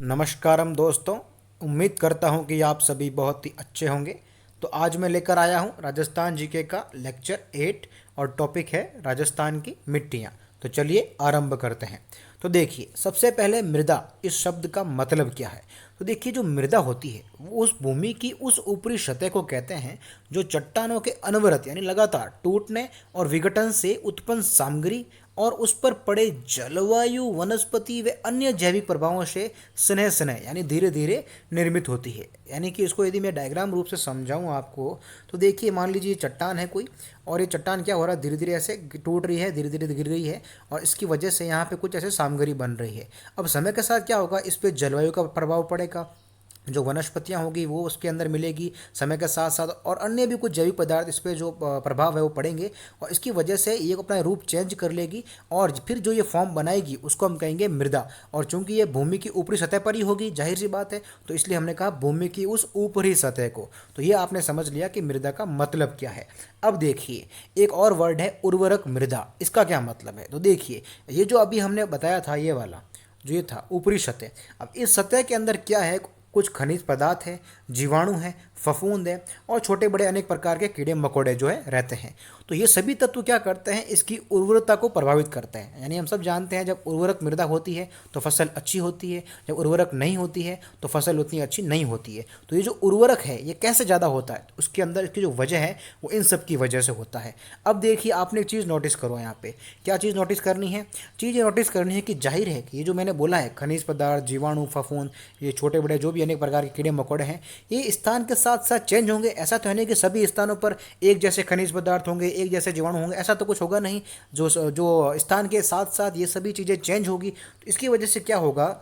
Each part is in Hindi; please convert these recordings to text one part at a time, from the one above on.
नमस्कारम दोस्तों। उम्मीद करता हूँ कि आप सभी बहुत ही अच्छे होंगे। तो आज मैं लेकर आया हूँ राजस्थान जीके का लेक्चर 8 और टॉपिक है राजस्थान की मिट्टियाँ। तो चलिए आरंभ करते हैं। तो देखिए, सबसे पहले मृदा इस शब्द का मतलब क्या है। तो देखिए, जो मृदा होती है वो उस भूमि की उस ऊपरी सतह को कहते हैं जो चट्टानों के अनवरत यानी लगातार टूटने और विघटन से उत्पन्न सामग्री और उस पर पड़े जलवायु, वनस्पति व अन्य जैविक प्रभावों से स्नेह स्नेह यानी धीरे धीरे निर्मित होती है। यानी कि इसको यदि मैं डायग्राम रूप से समझाऊं आपको, तो देखिए, मान लीजिए चट्टान है कोई, और ये चट्टान क्या हो रहा है, धीरे धीरे ऐसे टूट रही है, धीरे धीरे गिर रही है, और इसकी वजह से यहाँ पे कुछ ऐसे सामग्री बन रही है। अब समय के साथ क्या होगा, इस पर जलवायु का प्रभाव पड़ेगा, जो वनस्पतियाँ होगी वो उसके अंदर मिलेगी समय के साथ साथ, और अन्य भी कुछ जैविक पदार्थ इस पर जो प्रभाव है वो पड़ेंगे, और इसकी वजह से ये अपना रूप चेंज कर लेगी, और फिर जो ये फॉर्म बनाएगी उसको हम कहेंगे मृदा। और चूंकि ये भूमि की ऊपरी सतह पर ही होगी, जाहिर सी बात है, तो इसलिए हमने कहा भूमि की उस ऊपरी सतह को। तो ये आपने समझ लिया कि मृदा का मतलब क्या है। अब देखिए, एक और वर्ड है उर्वरक मृदा। इसका क्या मतलब है, तो देखिए, ये जो अभी हमने बताया था, ये वाला जो ये था ऊपरी सतह, अब इस सतह के अंदर क्या है, कुछ खनिज पदार्थ है, जीवाणु है, फफूंद है, और छोटे बड़े अनेक प्रकार के कीड़े मकोड़े जो है रहते हैं। तो ये सभी तत्व क्या करते हैं, इसकी उर्वरता को प्रभावित करते हैं। यानी हम सब जानते हैं, जब उर्वरक मृदा होती है तो फसल अच्छी होती है, जब उर्वरक नहीं होती है तो फसल उतनी अच्छी नहीं होती है। तो ये जो उर्वरक है ये कैसे ज़्यादा होता है, उसके अंदर इसकी जो वजह है वो इन सब की वजह से होता है। अब देखिए, आपने एक चीज़ नोटिस करो यहाँ पे, क्या चीज़ नोटिस करनी है, चीज़ ये नोटिस करनी है कि जाहिर है कि ये जो मैंने बोला है, खनिज पदार्थ, जीवाणु, फफूंद, ये छोटे बड़े जो भी अनेक प्रकार के कीड़े मकोड़े हैं, ये स्थान के साथ साथ चेंज होंगे। ऐसा तो है नहीं कि सभी स्थानों पर एक जैसे खनिज पदार्थ होंगे, एक जैसे जीवाणु होंगे, ऐसा तो कुछ होगा नहीं। जो स्थान के साथ साथ ये सभी चीज़ें चेंज होगी, तो इसकी वजह से क्या होगा,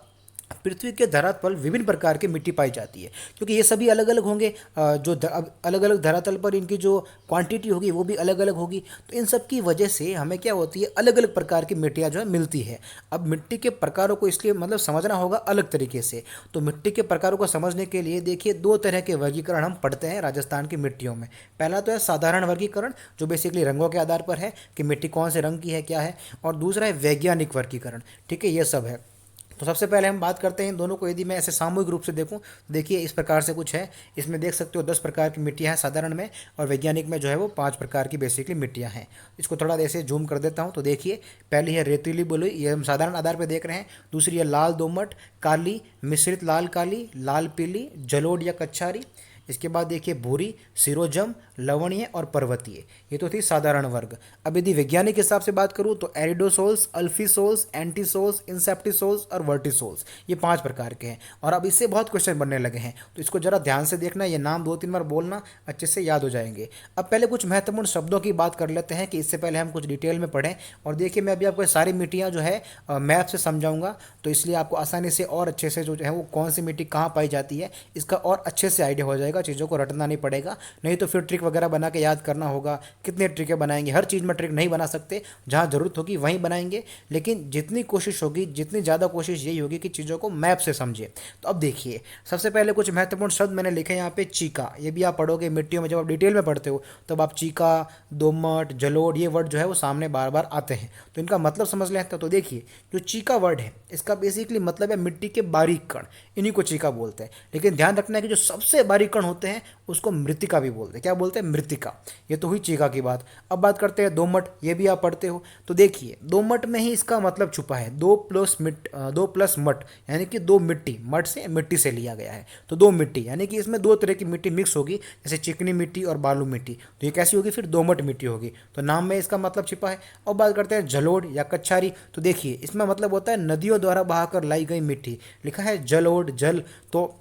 पृथ्वी के धरातल पर विभिन्न प्रकार की मिट्टी पाई जाती है, क्योंकि ये सभी अलग अलग होंगे। अब अलग अलग धरातल पर इनकी जो क्वांटिटी होगी वो भी अलग अलग होगी। तो इन सब की वजह से हमें क्या होती है, अलग अलग प्रकार की मिट्टियाँ जो है मिलती है। अब मिट्टी के प्रकारों को इसलिए मतलब समझना होगा अलग तरीके से। तो मिट्टी के प्रकारों को समझने के लिए देखिए, दो तरह के वर्गीकरण हम पढ़ते हैं राजस्थान की मिट्टियों में। पहला तो है साधारण वर्गीकरण, जो बेसिकली रंगों के आधार पर है कि मिट्टी कौन से रंग की है, क्या है। और दूसरा है वैज्ञानिक वर्गीकरण। ठीक है, ये सब है। तो सबसे पहले हम बात करते हैं इन दोनों को, यदि मैं ऐसे सामूहिक रूप से देखूं, देखिए इस प्रकार से कुछ है। इसमें देख सकते हो 10 प्रकार की मिट्टियां हैं साधारण में, और वैज्ञानिक में जो है वो 5 प्रकार की बेसिकली मिट्टियां हैं। इसको थोड़ा ऐसे जूम कर देता हूं, तो देखिए, पहली है रेतीली बलुई, ये हम साधारण आधार पर देख रहे हैं। दूसरी है लाल दोमट, काली, मिश्रित लाल काली, लाल पीली, जलोढ़ या कच्छारी। इसके बाद देखिए भूरी, सिरोजम, लवणीय और पर्वतीय। ये तो थी साधारण वर्ग। अब यदि वैज्ञानिक हिसाब से बात करूँ तो एरिडोसोल्स, अल्फीसोल्स, एंटीसोल्स, इंसेप्टिसोल्स और वर्टिसोल्स, ये 5 प्रकार के हैं। और अब इससे बहुत क्वेश्चन बनने लगे हैं, तो इसको जरा ध्यान से देखना, ये नाम 2-3 बार बोलना, अच्छे से याद हो जाएंगे। अब पहले कुछ महत्वपूर्ण शब्दों की बात कर लेते हैं कि इससे पहले हम कुछ डिटेल में पढ़ें। और देखिए, मैं अभी आपको सारी मिट्टियाँ जो है मैप से समझाऊंगा, तो इसलिए आपको आसानी से और अच्छे से जो है वो कौन सी मिट्टी कहाँ पाई जाती है इसका और अच्छे से आइडिया हो जाएगा। चीज़ों को रटना नहीं पड़ेगा, नहीं तो फिर ट्रिक वगैरह बना के याद करना होगा। कितने ट्रिकें बनाएंगे, हर चीज़ में ट्रिक नहीं बना सकते, जहाँ ज़रूरत होगी वहीं बनाएंगे, लेकिन जितनी कोशिश होगी, जितनी ज़्यादा कोशिश यही होगी कि चीज़ों को मैप से समझे। तो अब देखिए, सबसे पहले कुछ महत्वपूर्ण शब्द मैंने लिखे यहाँ पे। चीका, ये भी आप पढ़ोगे मिट्टियों में, जब आप डिटेल में पढ़ते हो तब आप चीका, दोमट, जलोढ़, ये वर्ड जो है वो सामने बार बार आते हैं, तो इनका मतलब समझ लेते हैं। तो देखिए, जो चीका वर्ड है इसका बेसिकली मतलब है मिट्टी के बारीक कण, इन्हीं को चीका बोलते हैं। लेकिन ध्यान रखना है कि जो सबसे बारीक कण होते हैं उसको मृतिका भी बोलते हैं। क्या बोलते हैं, मृतिका। ये तो हुई चीका की बात। अब बात करते हैं दोमट, ये भी आप पढ़ते हो। तो देखिए, दोमट में ही इसका मतलब छुपा है, दो प्लस मट, यानी कि दो मिट्टी, मट से मिट्टी से लिया गया है, तो दो मिट्टी, यानी कि इसमें दो तरह की मिट्टी मिक्स होगी, जैसे चिकनी मिट्टी और बालू मिट्टी। तो ये कैसी होगी, फिर दोमट मिट्टी होगी। तो नाम में इसका मतलब छिपा है। अब बात करते हैं जलोढ़ या कच्छारी। तो देखिए, इसमें मतलब होता है नदियों द्वारा बहाकर लाई गई मिट्टी, लिखा है जलोढ़, जल। तो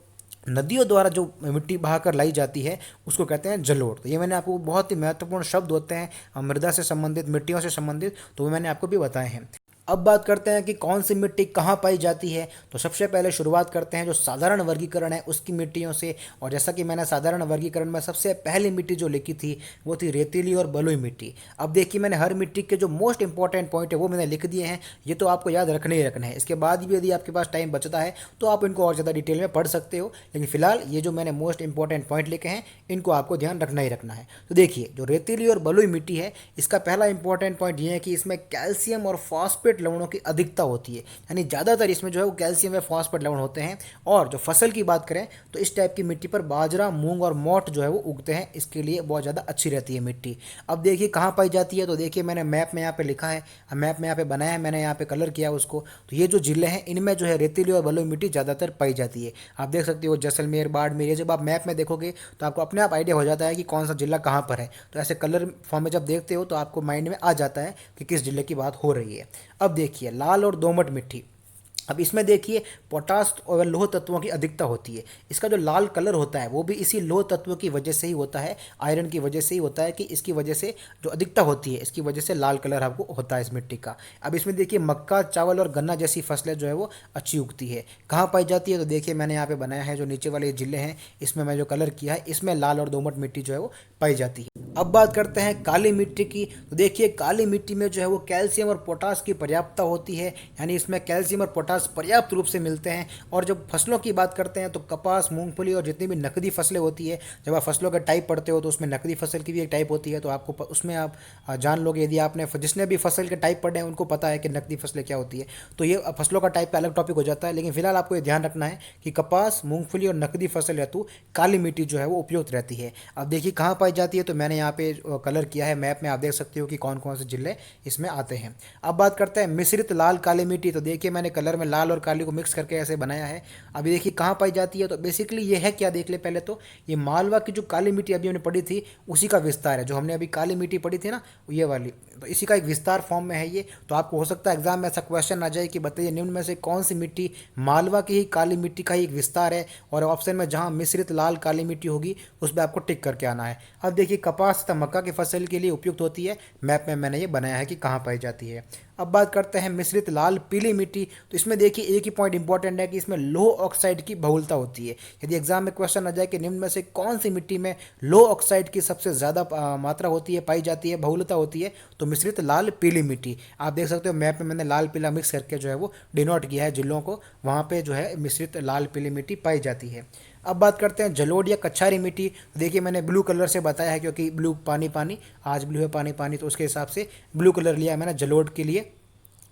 नदियों द्वारा जो मिट्टी बहाकर लाई जाती है उसको कहते हैं जलोढ़। तो ये मैंने आपको, बहुत ही महत्वपूर्ण शब्द होते हैं मृदा से संबंधित, मिट्टियों से संबंधित, तो वो मैंने आपको भी बताए हैं। अब बात करते हैं कि कौन सी मिट्टी कहाँ पाई जाती है। तो सबसे पहले शुरुआत करते हैं जो साधारण वर्गीकरण है उसकी मिट्टियों से। और जैसा कि मैंने साधारण वर्गीकरण में सबसे पहली मिट्टी जो लिखी थी वो थी रेतीली और बलुई मिट्टी। अब देखिए, मैंने हर मिट्टी के जो मोस्ट इंपॉर्टेंट पॉइंट है वो मैंने लिख दिए हैं, ये तो आपको याद रखने ही रखना है। इसके बाद भी यदि आपके पास टाइम बचता है तो आप इनको और ज़्यादा डिटेल में पढ़ सकते हो, लेकिन फिलहाल ये जो मैंने मोस्ट इंपॉर्टेंट पॉइंट लिखे हैं इनको आपको ध्यान रखना ही रखना है। तो देखिए, जो रेतीली और बलुई मिट्टी है इसका पहला इंपॉर्टेंट पॉइंट ये है कि इसमें कैल्शियम और फॉस्फेट फॉस्फेट लवणों की अधिकता होती है, यानी ज़्यादातर इसमें जो है वो कैल्शियम व फॉस्फेट लवण होते हैं। और जो फसल की बात करें तो इस टाइप की मिट्टी पर बाजरा, मूंग और मोठ जो है वो उगते हैं, इसके लिए बहुत ज़्यादा अच्छी रहती है मिट्टी। अब देखिए कहाँ पाई जाती है, तो देखिए मैंने मैप में यहाँ पे लिखा है, मैप में यहाँ पे बनाया है, मैंने यहाँ पे कलर किया उसको। तो ये जो जिले हैं इनमें जो है रेतीली और बलुई मिट्टी ज़्यादातर पाई जाती है। आप देख सकते हो जैसलमेर, बाड़मेर, ये जब आप मैप में देखोगे तो आपको अपने आप आइडिया हो जाता है कि कौन सा जिला कहाँ पर है। तो ऐसे कलर फॉर्म में जब देखते हो तो आपको माइंड में आ जाता है कि किस जिले की बात हो रही है। अब देखिए लाल और दोमट मिट्टी। अब इसमें देखिए पोटास और लौह तत्वों की अधिकता होती है। इसका जो लाल कलर होता है वो भी इसी लौह तत्व की वजह से ही होता है, आयरन की वजह से ही होता है, कि इसकी वजह से जो अधिकता होती है इसकी वजह से लाल कलर आपको होता है इस मिट्टी का। अब इसमें देखिए मक्का, चावल और गन्ना जैसी फसलें जो है वो अच्छी उगती है। कहाँ पाई जाती है, तो देखिए मैंने यहाँ पे बनाया है, जो नीचे वाले जिले हैं इसमें मैं जो कलर किया है इसमें लाल और दोमट मिट्टी जो है वो पाई जाती है। अब बात करते हैं काली मिट्टी की। तो देखिए काली मिट्टी में जो है वो कैल्शियम और पोटास की पर्याप्तता होती है, यानी इसमें कैल्शियम और पोटास पर्याप्त रूप से मिलते हैं। और जब फसलों की बात करते हैं तो कपास, मूंगफली और जितनी भी नकदी फसलें होती है, जब आप फसलों का टाइप पढ़ते हो तो उसमें नकदी फसल की भी एक टाइप होती है, तो आपको उसमें आप जान लोगे, यदि आपने जिसने भी फसल के टाइप पढ़े हैं उनको पता है कि नकदी फसलें क्या होती है। तो ये फसलों का टाइप का अलग टॉपिक हो जाता है, लेकिन फिलहाल आपको ये ध्यान रखना है कि कपास, मूंगफली और नकदी फसल हेतु काली मिट्टी जो है वो उपयुक्त रहती है। अब देखिए कहाँ पाई जाती है, तो मैंने यहाँ पे कलर किया है मैप में, आप देख सकते हो कि कौन कौन से जिले इसमें आते हैं। अब बात करते हैं मिश्रित लाल काली मिट्टी। तो देखिए मैंने कलर में लाल और काली को मिक्स करके ऐसे बनाया है। अभी देखिए कहाँ पाई जाती है, तो बेसिकली ये है क्या, देख ले पहले तो ये मालवा की जो काली मिट्टी अभी हमने पढ़ी थी उसी का विस्तार है। जो हमने अभी काली मिट्टी पढ़ी थी ना ये वाली, तो इसी का एक विस्तार फॉर्म में है ये। तो आपको हो सकता है एग्जाम में ऐसा क्वेश्चन आ जाए कि बताइए निम्न में से कौन सी मिट्टी मालवा की ही काली मिट्टी का ही एक विस्तार है, और ऑप्शन में जहाँ मिश्रित लाल काली मिट्टी होगी उस पर आपको टिक करके आना है। अब देखिए कपास तथा मक्का की फसल के लिए उपयुक्त होती है, मैप में मैंने ये बनाया है कि कहाँ पाई जाती है। अब बात करते हैं मिश्रित लाल पीली मिट्टी। तो इसमें देखिए एक ही पॉइंट इंपॉर्टेंट है कि इसमें लौह ऑक्साइड की बहुलता होती है। यदि एग्जाम में क्वेश्चन आ जाए कि निम्न में से कौन सी मिट्टी में लौह ऑक्साइड की सबसे ज़्यादा मात्रा होती है, पाई जाती है, बहुलता होती है, तो मिश्रित लाल पीली मिट्टी। आप देख सकते हो मैप में मैंने लाल पीला मिक्स करके जो है वो डिनोट किया है जिलों को, वहाँ पे जो है मिश्रित लाल पीली मिट्टी पाई जाती है। अब बात करते हैं जलोढ़ या कच्छारी मिट्टी। देखिए मैंने ब्लू कलर से बताया है क्योंकि ब्लू पानी पानी, आज ब्लू है पानी पानी, तो उसके हिसाब से ब्लू कलर लिया है मैंने जलोढ़ के लिए।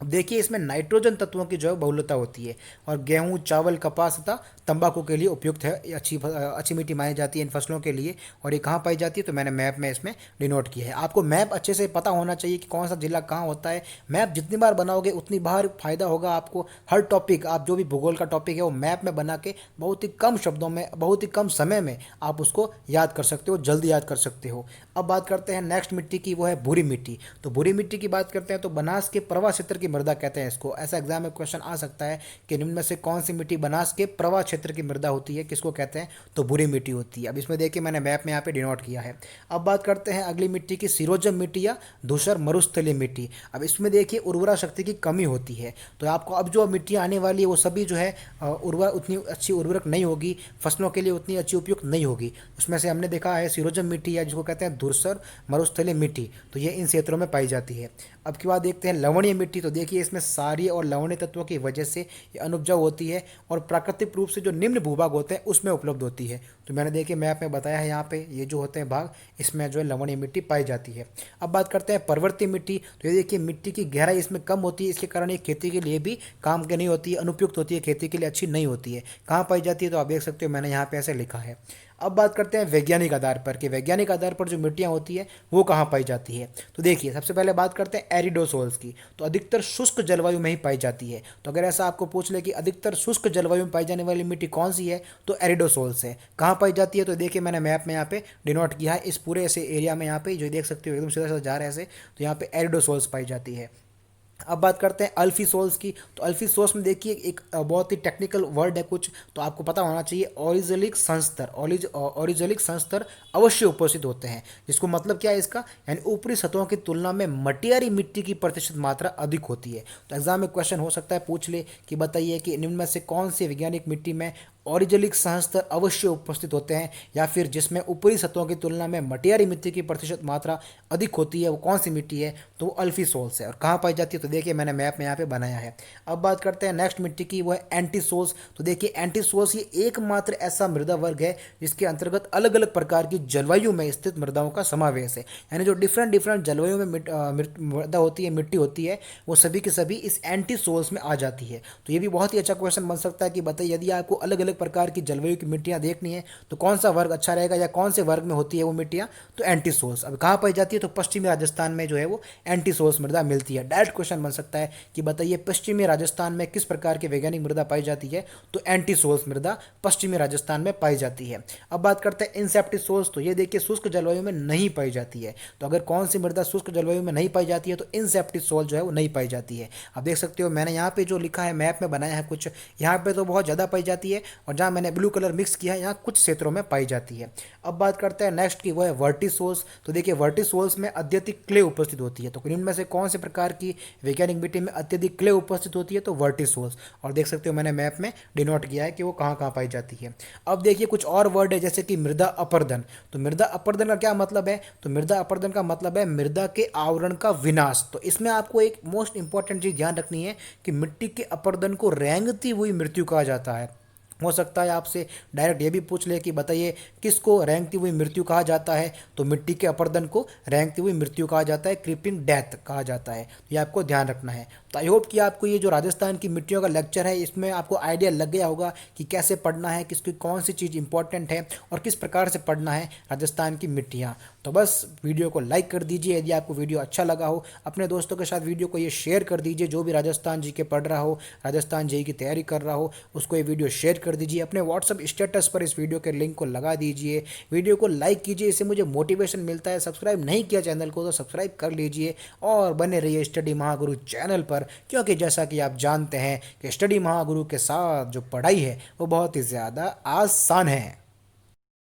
अब देखिए इसमें नाइट्रोजन तत्वों की जो है बहुलता होती है, और गेहूं, चावल, कपास तथा तंबाकू के लिए उपयुक्त है, ये अच्छी मिट्टी मानी जाती है इन फसलों के लिए। और ये कहाँ पाई जाती है, तो मैंने मैप में इसमें डिनोट किया है। आपको मैप अच्छे से पता होना चाहिए कि कौन सा जिला कहाँ होता है। मैप जितनी बार बनाओगे उतनी बार फायदा होगा आपको। हर टॉपिक, आप जो भी भूगोल का टॉपिक है वो मैप में बना के बहुत ही कम शब्दों में, बहुत ही कम समय में आप उसको याद कर सकते हो, जल्दी याद कर सकते हो। अब बात करते हैं नेक्स्ट मिट्टी की, वो है भूरी मिट्टी। तो भूरी मिट्टी की बात करते हैं तो बनास के प्रवाह क्षेत्र की मृदा कहते हैं इसको। ऐसा एग्जाम में क्वेश्चन आ सकता है कि निम्न में से कौन सी मिट्टी बनास के प्रवाह क्षेत्र की मृदा होती है, किसको कहते हैं, तो भूरी मिट्टी होती है। अब इसमें देखिए मैंने मैप में यहाँ पे डिनोट किया है। अब बात करते हैं अगली मिट्टी की, सिरोजम मिट्टी या धूसर मरुस्थलीय मिट्टी। अब इसमें देखिए उर्वरा शक्ति की कमी होती है, तो आपको अब जो मिट्टी आने वाली है वो सभी जो है उतनी अच्छी उर्वरक नहीं होगी, फसलों के लिए उतनी अच्छी उपयुक्त नहीं होगी। उसमें से हमने देखा है सिरोजम मिट्टी या जिसको कहते हैं धूसर मरुस्थलीय मिट्टी, तो ये इन क्षेत्रों में पाई जाती है। अब की बात देखते हैं लवणीय मिट्टी। तो देखिए इसमें सारी और लवणीय तत्वों की वजह से ये अनुपजाऊ होती है, और प्राकृतिक रूप से जो निम्न भूभाग होते हैं उसमें उपलब्ध होती है। तो मैंने देखिए मैप में बताया है यहाँ पे ये जो होते हैं भाग, इसमें जो है लवणीय मिट्टी पाई जाती है। अब बात करते हैं पर्वतीय मिट्टी। तो ये देखिए मिट्टी की गहराई इसमें कम होती है, इसके कारण ये खेती के लिए भी काम की नहीं होती है, अनुपयुक्त होती है, खेती के लिए अच्छी नहीं होती है। कहाँ पाई जाती है, तो आप देख सकते हो मैंने यहाँ पे ऐसे लिखा है। अब बात करते हैं वैज्ञानिक आधार पर कि वैज्ञानिक आधार पर जो मिट्टियाँ होती है वो कहाँ पाई जाती है। तो देखिए सबसे पहले बात करते हैं एरिडोसोल्स की। तो अधिकतर शुष्क जलवायु में ही पाई जाती है। तो अगर ऐसा आपको पूछ ले कि अधिकतर शुष्क जलवायु में पाई जाने वाली मिट्टी कौन सी है, तो एरिडोसोल्स है। कहाँ पाई जाती है, तो देखिए मैंने मैप में यहाँ पे डिनोट किया है, इस पूरे ऐसे एरिया में यहाँ पे जो देख सकते हो एकदम सीधा सीधा जा रहा है ऐसे, तो यहाँ पे एरिडोसोल्स पाई जाती है। अब बात करते हैं अल्फीसोल्स की। तो अल्फीसोल्स में देखिए एक बहुत ही टेक्निकल वर्ड है कुछ, तो आपको पता होना चाहिए। ऑरिजलिक संस्तर, ऑरिजलिक संस्तर अवश्य उपस्थित होते हैं, जिसको मतलब क्या है इसका, यानी ऊपरी सतहों की तुलना में मटियारी मिट्टी की प्रतिशत मात्रा अधिक होती है। तो एग्जाम में क्वेश्चन हो सकता है पूछ ले कि बताइए कि निम्न में से कौन सी वैज्ञानिक मिट्टी में ऑरिजेलिक संस्तर अवश्य उपस्थित होते हैं, या फिर जिसमें ऊपरी सतहों की तुलना में मटियारी मिट्टी की प्रतिशत मात्रा अधिक होती है, वो कौन सी मिट्टी है? तो वो अल्फी सोल्स है। और कहाँ पाई जाती है? तो देखिए मैंने मैप में यहाँ पे बनाया है। अब बात करते हैं नेक्स्ट मिट्टी की, वो है एंटीसोल्स। तो देखिए एंटीसोल्स ये एकमात्र ऐसा मृदा वर्ग है जिसके अंतर्गत अलग अलग प्रकार की जलवायु में स्थित मृदाओं का समावेश है। यानी जो डिफरेंट डिफरेंट जलवायु में मृदा होती है, मिट्टी होती है, वो सभी के सभी इस एंटीसोल्स में आ जाती है। तो ये भी बहुत ही अच्छा क्वेश्चन बन सकता है कि बताइए यदि आपको अलग अलग प्रकार की जलवायु की मिट्टियाँ देखनी है तो कौन सा वर्ग अच्छा रहेगा, या कौन से वर्ग में होती है वो मिट्टियाँ? तो एंटीसोल्स। अब कहाँ पाई जाती है? तो पश्चिमी राजस्थान में जो है वो एंटीसोल्स मृदा मिलती है। डायरेक्ट क्वेश्चन बन सकता है कि बताइए पश्चिमी राजस्थान में किस प्रकार की वैज्ञानिक मृदा पाई जाती है? तो एंटीसोल्स मृदा पश्चिमी राजस्थान में पाई जाती है। अब बात करते हैं इंसेप्टिसोल्स। तो ये देखिए शुष्क जलवायु में नहीं पाई जाती है। तो अगर कौन सी मृदा शुष्क जलवायु में नहीं पाई जाती है तो इंसेप्टिसोल जो है वो नहीं पाई जाती है। आप देख सकते हो मैंने यहाँ पे जो लिखा है मैप में बनाया है कुछ, यहाँ पे तो बहुत ज़्यादा पाई जाती है, और जहाँ मैंने ब्लू कलर मिक्स किया है यहाँ कुछ क्षेत्रों में पाई जाती है। अब बात करते हैं नेक्स्ट की, वो है वर्टिसोल्स। तो देखिए वर्टिसोल्स में अत्यधिक क्ले उपस्थित होती है। तो इनमें से कौन से प्रकार की वैज्ञानिक मिट्टी में अत्यधिक क्ले उपस्थित होती है? तो वर्टिसोल्स। और देख सकते हो मैंने मैप में डिनोट किया है कि वो कहाँ कहाँ पाई जाती है। अब देखिए कुछ और वर्ड है जैसे कि मृदा अपर्दन। तो मृदा अपर्दन का क्या मतलब है? तो मृदा अपर्दन का मतलब है मृदा के आवरण का विनाश। तो इसमें आपको एक मोस्ट इंपॉर्टेंट चीज़ ध्यान रखनी है कि मिट्टी के अपर्दन को रेंगती हुई मृत्यु कहा जाता है। हो सकता है आपसे डायरेक्ट ये भी पूछ ले कि बताइए किसको रेंगती हुई मृत्यु कहा जाता है? तो मिट्टी के अपरदन को रेंगती हुई मृत्यु कहा जाता है, क्रीपिंग डेथ कहा जाता है। ये आपको ध्यान रखना है। तो आई होप कि आपको ये जो राजस्थान की मिट्टियों का लेक्चर है इसमें आपको आइडिया लग गया होगा कि कैसे पढ़ना है, किसकी कौन सी चीज़ इंपॉर्टेंट है और किस प्रकार से पढ़ना है राजस्थान की मिट्टियाँ। तो बस वीडियो को लाइक कर दीजिए यदि आपको वीडियो अच्छा लगा हो, अपने दोस्तों के साथ वीडियो को ये शेयर कर दीजिए। जो भी राजस्थान जी के पढ़ रहा हो, राजस्थान जी की तैयारी कर रहा हो, उसको ये वीडियो शेयर कर दीजिए। अपने व्हाट्सअप स्टेटस पर इस वीडियो के लिंक को लगा दीजिए। वीडियो को लाइक कीजिए, इससे मुझे मोटिवेशन मिलता है। सब्सक्राइब नहीं किया चैनल को तो सब्सक्राइब कर लीजिए और बने रहिए स्टडी महागुरु चैनल पर, क्योंकि जैसा कि आप जानते हैं कि स्टडी महागुरु के साथ जो पढ़ाई है वो बहुत ही ज़्यादा आसान है।